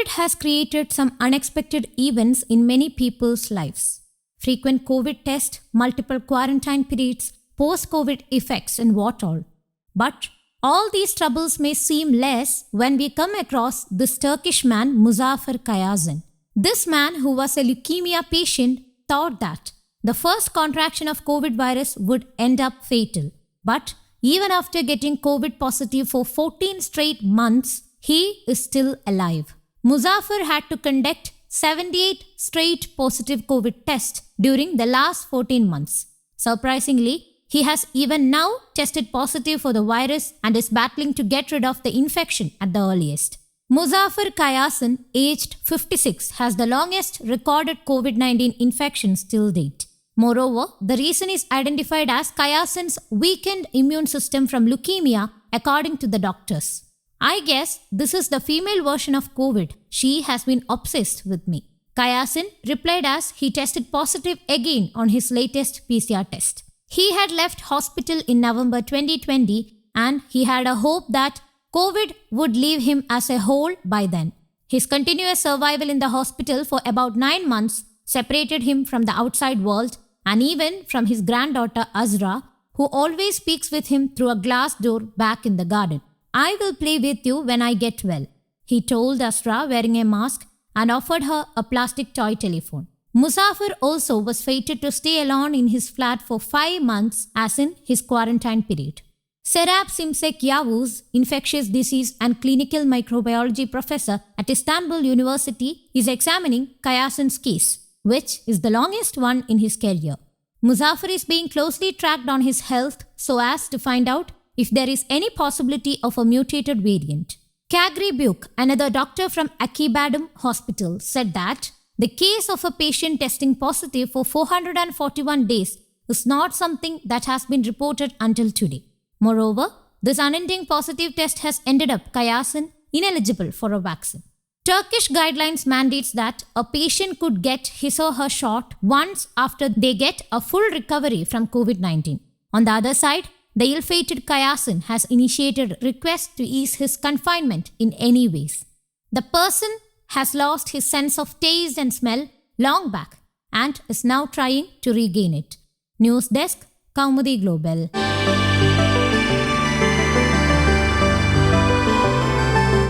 COVID has created some unexpected events in many people's lives. Frequent COVID tests, multiple quarantine periods, post-COVID effects and what all. But all these troubles may seem less when we come across this Turkish man, Muzaffer Kayasan. This man, who was a leukemia patient, thought that the first contraction of COVID virus would end up fatal. But even after getting COVID positive for 14 straight months, he is still alive. Muzaffer had to conduct 78 straight positive COVID tests during the last 14 months. Surprisingly, he has even now tested positive for the virus and is battling to get rid of the infection at the earliest. Muzaffer Kayasan, aged 56, has the longest recorded COVID-19 infections till date. Moreover, the reason is identified as Kayasan's weakened immune system from leukemia, according to the doctors. I guess this is the female version of COVID. She has been obsessed with me. Kayasan replied as he tested positive again on his latest PCR test. He had left hospital in November 2020 and he had a hope that COVID would leave him as a whole by then. His continuous survival in the hospital for about 9 months separated him from the outside world and even from his granddaughter Azra, who always speaks with him through a glass door back in the garden. "I will play with you when I get well," he told Azra wearing a mask and offered her a plastic toy telephone. Muzaffer also was fated to stay alone in his flat for 5 months as in his quarantine period. Serap Simsek Yavuz, infectious disease and clinical microbiology professor at Istanbul University, is examining Kayasan's case, which is the longest one in his career. Muzaffer is being closely tracked on his health so as to find out if there is any possibility of a mutated variant. Kagri Buk, another doctor from Akibadem Hospital, said that the case of a patient testing positive for 441 days is not something that has been reported until today. Moreover, this unending positive test has ended up Kayasan ineligible for a vaccine. Turkish guidelines mandates that a patient could get his or her shot once after they get a full recovery from COVID-19. On the other side, the ill-fated Kayasan has initiated requests to ease his confinement in any ways. The person has lost his sense of taste and smell long back and is now trying to regain it. News Desk, Kaumudy Global.